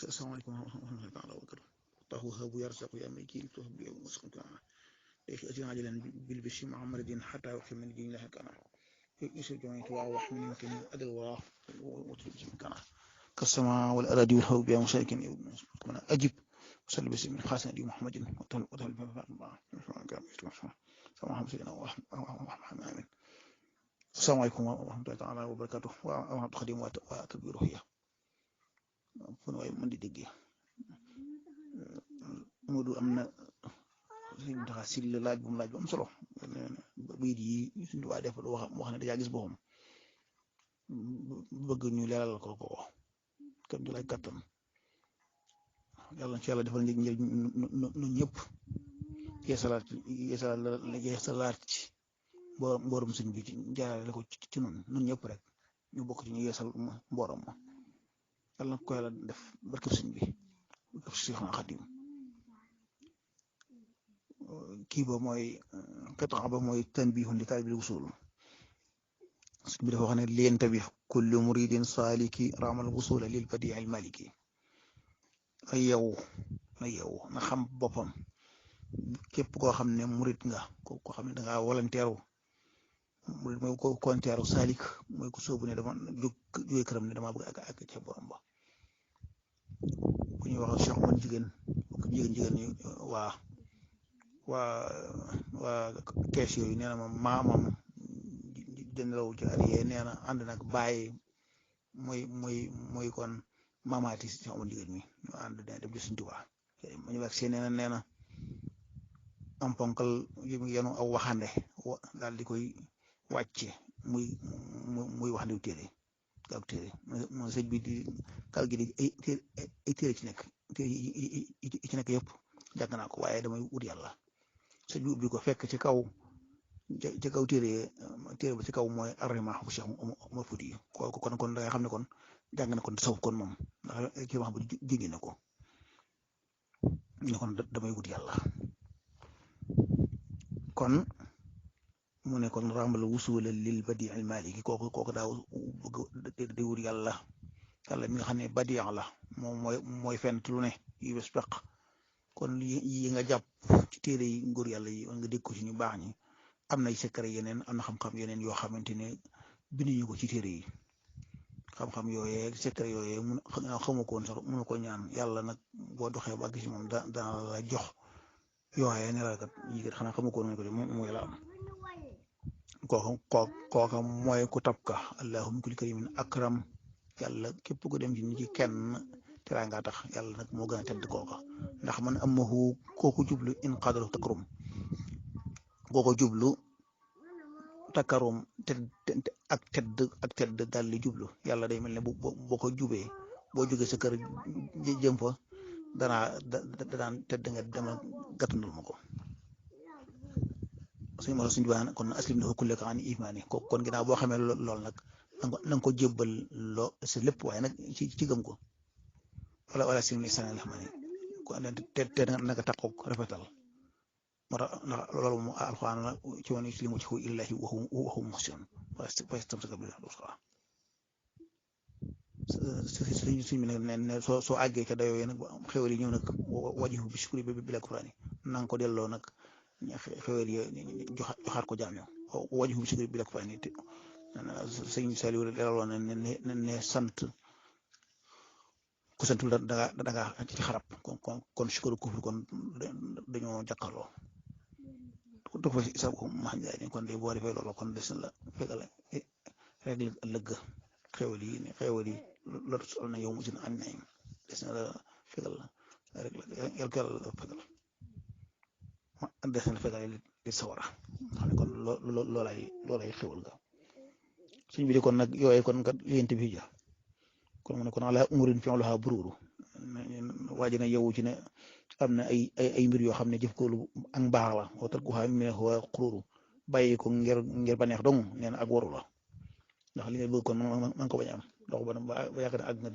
السلام عليكم ورحمة الله تعالى وبركاته. الله هب يرزق يا ميكيل تهب يوم مسكن كان ليك أجل عاجلا بالبشر مع مرض حتى وكمل دين الله كان يسر جمعية وأوح من يمكن أدل وراء وترجم كان كالسماء والأراضي والهوب يا مساكن من أجب وصل بسم الخاصة دي محمد وتهل آمين. السلام عليكم ورحمة الله تعالى وبركاته وأنا خديم وتدبير هي fu waay mën di déggee Modou am na suñu taxa sil laaj bu mu laaj bu am solo bayit yi suñu waa def wax ne dajaa gis boppam bëgg ñu leeral ko kam du laaj kattan yàlla na ci yàlla defal njëg ñun ñëpp yeesalaat ci mboorum suñ bi ci jaarale ko ci nun ñëpp rek ñu bokk ci ñu yeesal mboorom ma yàlla na ko yàlla def barkeb sëñ bi barkeb Seexul Xadiim kii ba mooy qit'a ba mooy tanbihun li taalibil wusul sëñ bi dafa wax ne liyantabih kullu muridin saliki ramal wusula lil badii al maliki na yow na xam boppam képp koo xam ne murid nga koo xam ne dangaa volontaire murid mooy ko konteeru salik mooy ko sóobu ne dama jóge këram ne dama bëgg ak ca borom ba ku ñuy wax Cheikh man jigéen ñi waa kees yooyu nee na ma maamam jëndalaw ci ariye nee na ànd nag bàyyi mooy kon maamaati Cheikh man jigéen mi ñu ànd dem di Sëñ Tuubaa ma ñu wax seen nee na am ponkal yenu aw waxande daal di koy wàcce muy wax ndiw téere gaaw téere mo sëñ bi di kal gi di ay téere ci nekk yëpp jàng naa ko waaye damay wut yàlla sëñ bi ubbi ko fekk ci kaw téere ba ci kaw mooy Ar-Rimah bu Cheikh Omar Fouti kon da nga xam ne kon jàng na kon tasawuf kon moom ndax kii wax ba jóge na ko ne kon damay wut yàlla kon mu ne kon rambal wusula lil badii al maliki kooku daaw bëgg di wut yàlla mi nga xam ne badii la moom mooy fent lu ne yu bés peq kon yi nga jàpp ci téere yi nguur yàlla yi nga dégg ko ci ñu baax ñi am nay secret yeneen am na xam-xam yeneen yoo xamante ne binduñu ko ci téere yi xam-xam yooyee secret yooyee xamu ko woon sax mënu ko ñaan yàlla nag boo doxee ba gis moom dana la jox yooyee ne la kat yi kat xanaa xamu ko woon ko mooy la am kooka mooy ku tabka allahu min kulli karimin akram yàlla képp ko dem ci nit ci kenn teraa nga tax yàlla nag moo gën a tedd kooka ndax man amahu kooku jublu in qadaru takrum kooku jublu takarum ak tedd daal di jublu yàlla day mel ne boo ko jubee boo jógee sa kër jëm fa danaan tedd nga demal gàttandul ma ko suñu mos a suñu baax kon aslim lahu kullaka an imaani kon ginnaaw boo xamee lool nag na nga ko jébbal loo sa lépp waaye nag ci gëm ko wala sim ni sanal xam ne te na nga taqoog rafetal moo tax ndax loolu moom alxuraan la ci woon yuslimu wajhahu lillahi wa huwa muhsin fastamsaka bil urwati suñ bi nag ne soo àggee ca dayoo nag xéwal yi ñëw nag wajhu bi shukri bi bila kufraani na nga ko delloo nag xéwal yi joxaat ko jaam yow wajhu bi shukri bila kufraani sëñ Saliou leeraloon ne sant ku santul da nga ci xarab kon shukru kufri kon dañoo jàkkaarloo dafa fa isa ko ma jaay kon day boo defee loolu kon des na la fekkal rek lëgg xéwal yi loolu sol na yow mu si am nañ des na la fekkal rek yàlla la fekkal des na la fekkal li sawara xam ne kon loolay xéwal ga suñ bi di kon nag yooyu kon kat yénte bi ja kon mu ne kon ala umurin fi'luha bururu waaji na yow ci ne am na ay mbir yoo xam ne jëf ko lu ak mbaax la wa tarkuha minhu xururu bàyyi ko ngir baneex dong nee na ak waru la ndax li nga bëgg kon man ko bañ am dox ba yàgg na àgg nga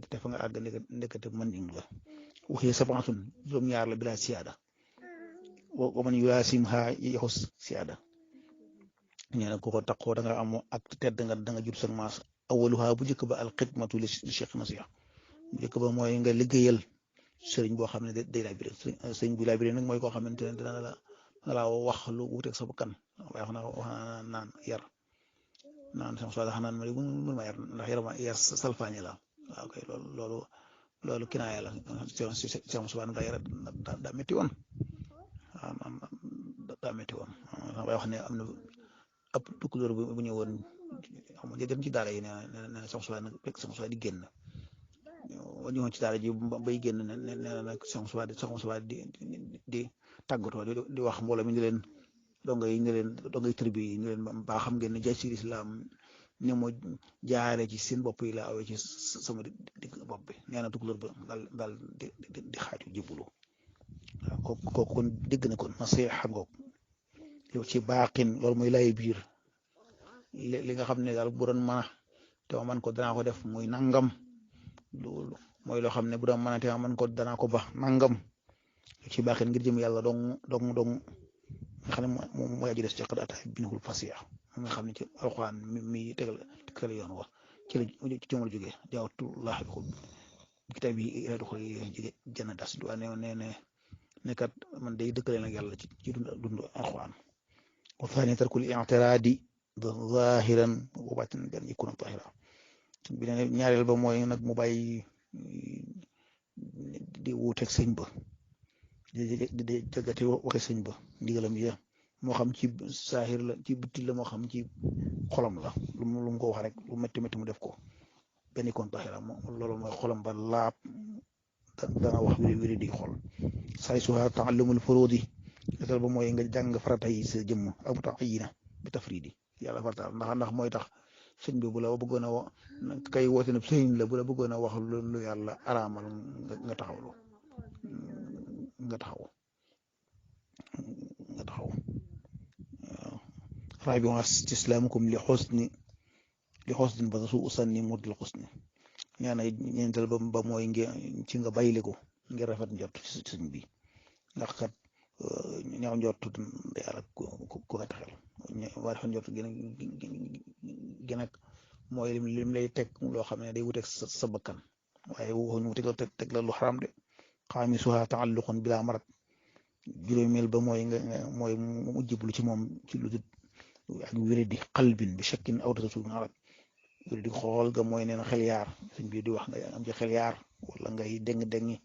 te fa nga àgg ndekete man ing la waxee sabansun juróom-ñaar la bila siyaada wa man yulaasimha yaxus siyaada nee na ku ko taxoo da nga am ak tedd nga da nga jur sa maas awaluha bu njëkk ba al xidmatu li cheikh nasiha njëkk ba mooy nga liggéeyal sëriñ boo xam ne day laabire sëriñ bu laabire nag mooy koo xamante ne dina la wax lu wuuteeg sa bakkan waaye wax na naan yar naan sama soo naan ma mun ma yar ndax yar salfaañe la waaw kay loolu kinaaya la sama subaa nga yar daa métti woon waaw daa métti woon waaye wax ne am na ab tukkulóor bu ñëwoon xam nga dem ci daara yi nee na sama subaa nag fekk sama subaa di génn ñëwoon ci daara ji bay génn nee na nag sama subaa di tàggatoo di wax mbooloo mi ni leen dongay tribu yi ni leen ba xam ngeen ne jaay ci islam ni mu jaare ci seen bopp yi la awee ci sama digg bopp bi nee na tukulóor ba daal di xaaju jébbalu waaw kooku kon dégg na kon nasiha ngoog yow ci baaxin loolu mooy lay biir li nga xam ne daal bu doon mën a te ma man ko danaa ko def muy nangam loolu mooy loo xam ne bu doon mën a te ma man ko danaa ko ba nangam ci baaxin ngir jëm yàlla dong nga xam ne moom mooy aji des ci xadaata binul fasiya nga xam ne ci alxuraan mi tegal yoon wa ci la la jógee jaawatullah bi kitaab yi ila doxal jóge jënn das du ne kat man day dëkkale nag yàlla ci dund alxuraan wa thani tarkul i'tiraadi zahiran wa batinan bi an yakuna tahira bi ne ñaareel ba mooy nag mu bàyyi di wuuteeg sëñ ba di jagati waxe sëñ ba ndigalam ya moo xam ci saahir la ci bitti la moo xam ci xolam la lu mu ko wax rek lu métti métti mu def ko benn kon taxira loolu mooy xolam ba laab dana wax wéri di xol say suha ta'allumul furudi dal ba mooy nga jàng farata yi sa jëmm ak mu tax ayina bi tafridi yàlla farata ndax mooy tax sëñ bi bu la bëggoon a kay woote ne sëñ la bu la bëggoon a wax lu yàlla araamal nga taxaw raabi'uhaa istislaamukum li xusnin ba su usanni mudil xusni ñaana ñeenteel ba mooy ci nga bàyyile ko ngir rafet njort ci sëñ bi ndax kat ñaaw njort yàlla ku ko taxel waa rafet njort gi nag mooy lim lay teg loo xam ne day wuteeg sa bakkan waaye waxuñu mu teg la lu xaram de xaamisuhaa taalluqun bilaa marat juróomeel ba mooy mu jiblu ci moom ci lu dul ak wéradi qalbin bi shakkin aw taraddudin arad wéradi xool ga mooy nee na xel yaar sëñ bi di wax nga am ci xel yaar wala ngay déng-déngi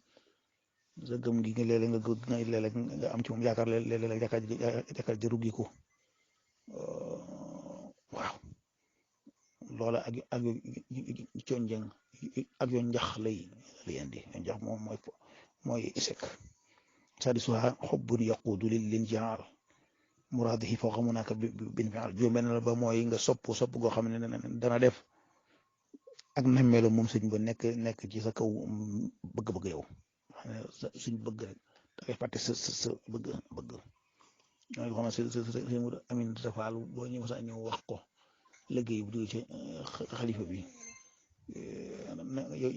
sa gëm gi nga léeg-léeg nga am ci moom yaakaar léeg-léeg yaakaar ja ruggi ko waaw loola ak conjëng ak yoon njax lay indi yoon njax moom mooy isek sadisuha xubbun yaquudu lil-injihaar muraadihi fawqa munaaka bin-fi'aal juróom-benn ba mooy nga sopp goo xam ne dana def ak nammeelu moom sëñ ba nekk ci sa kaw bëgg-bëgg yow suñ bëgg rek da ngay fàtte sa bëgg mooy xam ne sëñ Amin Tafaal boo ñëw sax ñëw wax ko liggéey bu dugg ci xalifa bi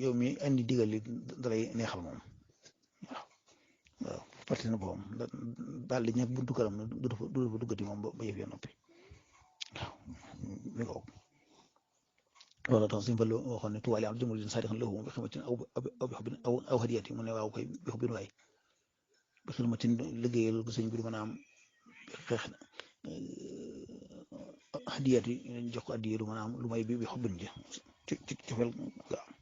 yow mi andi digal li dalay neexal moom waaw fàtte na boppam daal di ñàkk buntu këram du fa duggati moom ba yëf ya noppi waaw mi ko loolu tax suñu Fallu waxoon ne tuwaale am jëmul din saadixan lahu bi xidmatin aw bi xubbin aw hadiyati mu ne waaw koy bi xubbin waay bi xidmatin liggéeyal ko sëñ bi du mën a am xeex hadiyati jox ko addiya du mën a am lu may bi xubbin ja ci cofel nga am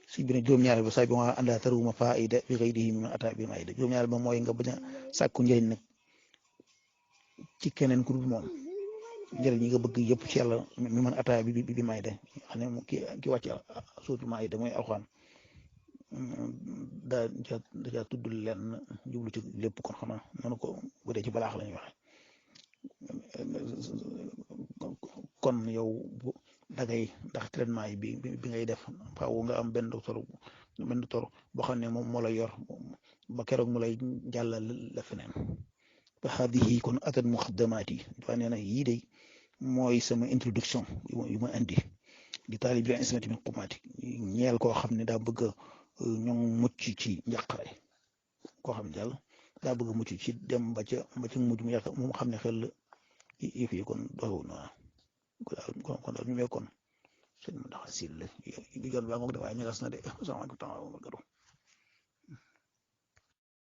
si bi ne juróom-ñaareel ba saa bi ma àndaa taruma faida bi ghayrihi mimman ataa bi maida juróom-ñaareel ba mooy nga bañ a sàkku njëriñ nag ci keneen ku dul moom njëriñ yi nga bëgg yëpp ci yàlla mi man ataa bi maida xam ne ki wàcc suutul maida mooy alxuraan daa tudd leen jublu ci lépp kon xam naa noonu ko bu dee ci balaax la ñuy waxe kon yow dagay ndax traitement yi bi ngay def faaw nga am benn docteur boo xam ne moom moo lay yor ba keroog mu lay jàllal la feneen fa haadihi kon atat muqaddamaat yi dafa nee na yii de mooy sama introduction yu ma indi di taalib bi ismati min qumaati ñeel koo xam ne daa bëgg a ñoŋ mucc ci njàqare koo xam ne daal daa bëgg a mucc ci dem ba ca mujj mu yaakaar moom xam ne xel yëf yi kon doxewul noonu kon daal ñu kon sëñ bi ndax sil yoon baa ngoog de waaye ñagas na de salaamaaleykum taala wa barakatuh